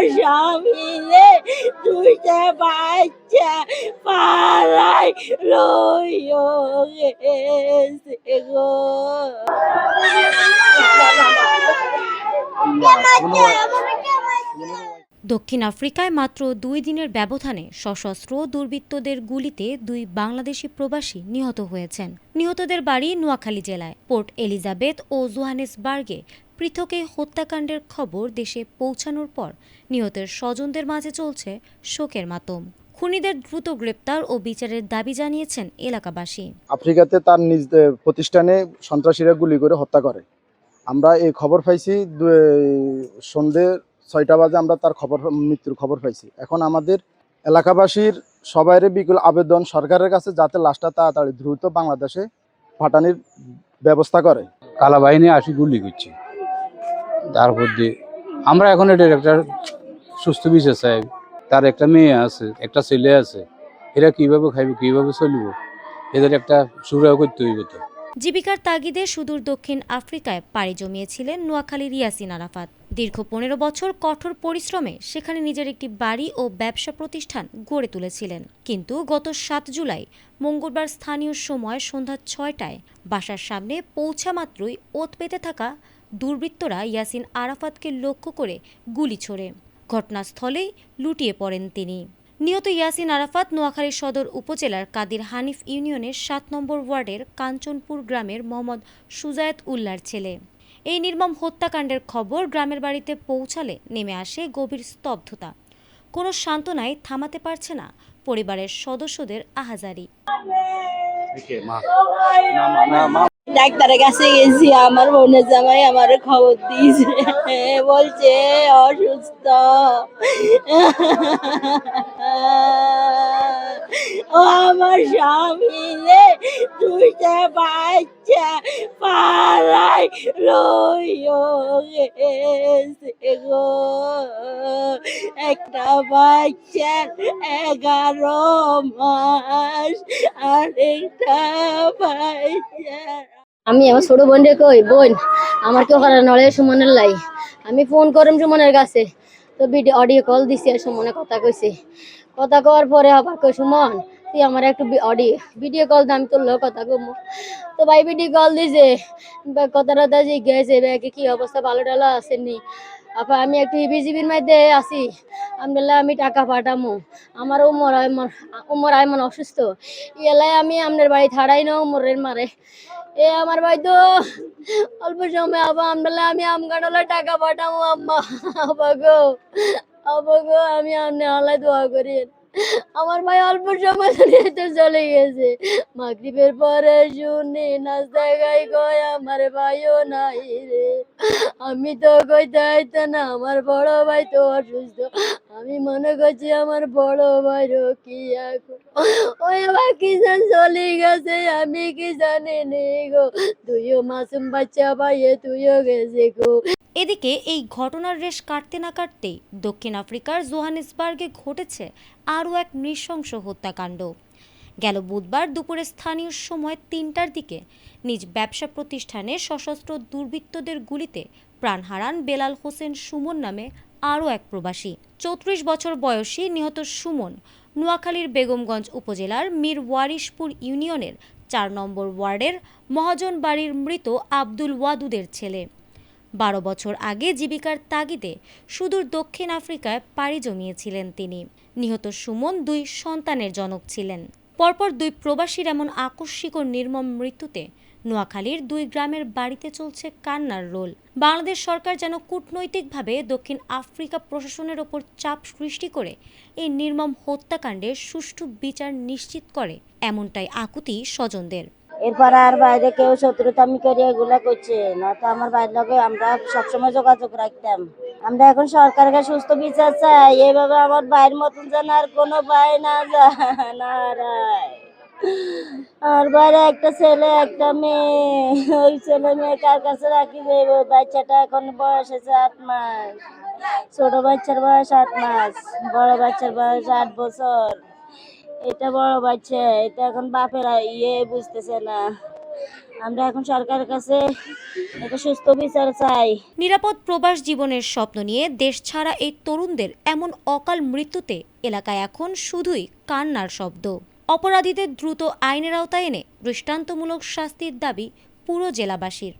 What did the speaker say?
আমার স্বামী রে দুইটা বাচ্চা পালাই লইও গেছে গো। দক্ষিণ আফ্রিকায় মাত্র 2 দিনের ব্যবধানে সশস্ত্র দুর্বৃত্তদের গুলিতে 2 বাংলাদেশি প্রবাসী নিহত হয়েছেন। নিহতদের বাড়ি নোয়াখালী জেলায়। পোর্ট এলিজাবেথ ও জোহানেসবার্গে পৃথক এই হত্যাকাণ্ডের খবর দেশে পৌঁছানোর পর নিহতের স্বজনদের মাঝে চলছে শোকের মাতম। খুনিদের দ্রুত গ্রেপ্তার ও বিচারের দাবি জানিয়েছেন এলাকাবাসী। আফ্রিকাতে তার নিজ প্রতিষ্ঠানে সন্ত্রাসীরা গুলি করে হত্যা করে। আমরা এই খবর পাইছি সন্ধ্যে 6টা বাজে আমরা তার মৃত্যুর খবর পাইছি। এখন আমাদের এলাকাবাসীর সবাইরে বিপুল আবেদন সরকারের কাছে যাতে লাশটা তাড়াতাড়ি দ্রুত বাংলাদেশে পাঠানোর ব্যবস্থা করে। কালা বাহিনী আসি গুলি করছে, তারপর দিয়ে আমরা এখন এটার একটা সুস্থ বিচার চাই। তার একটা মেয়ে আছে, একটা ছেলে আছে, এরা কিভাবে খাইবে, কিভাবে চলবে, এদের একটা সুরাহ করতে হইব। তো জীবিকার তাগিদে সুদূর দক্ষিণ আফ্রিকায় পাড়ি জমিয়েছিলেন নোয়াখালীর ইয়াসিন আরাফাত। দীর্ঘ 15 বছর কঠোর পরিশ্রমে সেখানে নিজের একটি বাড়ি ও ব্যবসা প্রতিষ্ঠান গড়ে তুলেছিলেন। কিন্তু গত 7 জুলাই মঙ্গলবার স্থানীয় সময় সন্ধ্যা 6টায় বাসার সামনে পৌঁছা মাত্রই ওত পেতে থাকা দুর্বৃত্তরা ইয়াসিন আরাফাতকে লক্ষ্য করে গুলি ছোড়ে। ঘটনাস্থলেই লুটিয়ে পড়েন তিনি। নিহত ইয়াসিন আরাফাত নোয়াখালী সদর উপজেলার কাদির হানিফ ইউনিয়নের 7 নম্বর ওয়ার্ডের কাঞ্চনপুর গ্রামের মোহাম্মদ সুজায়েত উল্লার ছেলে। এই নির্মম হত্যাকাণ্ডের খবর গ্রামের বাড়িতে পৌঁছালে নেমে আসে গভীর স্তব্ধতা। কোনো সান্ত্বনায় থামাতে পারছে না পরিবারের সদস্যদের আহাজারি। ডাক্তারের কাছে গেছি, আমার বোনের জামাই আমার খবর দিয়েছে, বলছে অসুস্থ। ও আমার স্বামী রে দুইটা বাচ্চা পালাই লইও গেছে গো। একটা বাচ্চার 11 মাস আর একটা বাচ্চা। আমি আমার ছোট বোন রে কই, বোন আমার কেউ করার নড়ে সুমনের লাই। আমি ফোন করলাম সুমনের কাছে, তো অডিও কল দিছি, আর সুমনে কথা কইছে। কথা কওয়ার পরে আবার কই, সুমন তুই আমার একটু ভিডিও কল দাম তুললো কথা কমু। তো ভাই ভিডিও কল দিছে, কথা টথা জিজ্ঞাসা ব্যাগে কি অবস্থা, ভালো টালো আসেনি। আপা আমি একটু ইবিজিবির মধ্যে আছি, আমি টাকা পাঠামো। আমার উমর আয়মন অসুস্থ, এলাই আমি আপনার বাড়ি থাড়াই না উমরের মারে। এ আমার ভাই তো অল্প সময় আবার আমি আমগাডলা টাকা পাঠাবো। আম্মা আব্বা গো আমি আপনি আল্লাহ দোয়া করি। আমার ভাই অল্প সময় তো চলে গেছে। মাগরিবের পরে শুনি নাস্তা গাই কয় আমার ভাইও নাই রে। আমি তো কইতে আইতে না, আমার বড় ভাই তো অসুস্থ। আমি মনে করছি আমার বড় ভাইরও কি এখন ওই আবার কিষান চলে গেছে, আমি কি জানি নি গো। তুইও মাসুম বাচ্চা ভাইয়ে তুইও গেছে গো। এদিকে এই ঘটনার রেশ কাটতে না কাটতেই দক্ষিণ আফ্রিকার জোহানেসবার্গে ঘটেছে আরও এক নৃশংস হত্যাকাণ্ড। গেল বুধবার দুপুরে স্থানীয় সময় 3টার দিকে নিজ ব্যবসা প্রতিষ্ঠানে সশস্ত্র দুর্বৃত্তদের গুলিতে প্রাণ হারান বেলাল হোসেন সুমন নামে আরও এক প্রবাসী। 34 বছর বয়সী নিহত সুমন নোয়াখালীর বেগমগঞ্জ উপজেলার মীর ওয়ারিশপুর ইউনিয়নের 4 নম্বর ওয়ার্ডের মহাজন বাড়ির মৃত আব্দুল ওয়াদুদের ছেলে। 12 বছর আগে জীবিকার তাগিদে সুদূর দক্ষিণ আফ্রিকায় পাড়ি জমিয়েছিলেন তিনি। নিহত সুমন 2 সন্তানের জনক ছিলেন। পরপর 2 প্রবাসীর এমন আকস্মিক ও নির্মম মৃত্যুতে নোয়াখালীর 2 গ্রামের বাড়িতে চলছে কান্নার রোল। বাংলাদেশ সরকার যেন কূটনৈতিকভাবে দক্ষিণ আফ্রিকা প্রশাসনের ওপর চাপ সৃষ্টি করে এই নির্মম হত্যাকাণ্ডের সুষ্ঠু বিচার নিশ্চিত করে, এমনটাই আকুতি স্বজনদের। এরপর আর বাইরে কেউ শত্রুতামি করে এগুলা করছে না, তো আমার বাইরের লোকে আমরা সবসময় যোগাযোগ রাখতাম। আমরা এখন সরকারের কাছে সুস্থ বিচার চাই। এইভাবে আমার ভাইয়ের মতন যেন আর কোনো ভাই না যায় না রায়। আর বাইরে একটা ছেলে একটা মেয়ে, ওই ছেলে মেয়ে কার কাছে রাখি দেবে? বাচ্চাটা এখন বয়স হয়েছে 8 মাস, ছোট বাচ্চার বয়স 8 মাস, বড় বাচ্চার বয়স 8 বছর। এটা বড় বাচ্চা, এটা এখন বাপেরা বুঝতেছে না। আমরা এখন সরকারের কাছে একটা সুস্থ বিচার চাই। নিরাপদ প্রবাস জীবনের স্বপ্ন নিয়ে দেশ ছাড়া এই তরুণদের এমন অকাল মৃত্যুতে এলাকায় এখন শুধুই কান্নার শব্দ। অপরাধীদের দ্রুত আইনের আওতায় এনে দৃষ্টান্তমূলক শাস্তির দাবি পুরো জেলাবাসীর।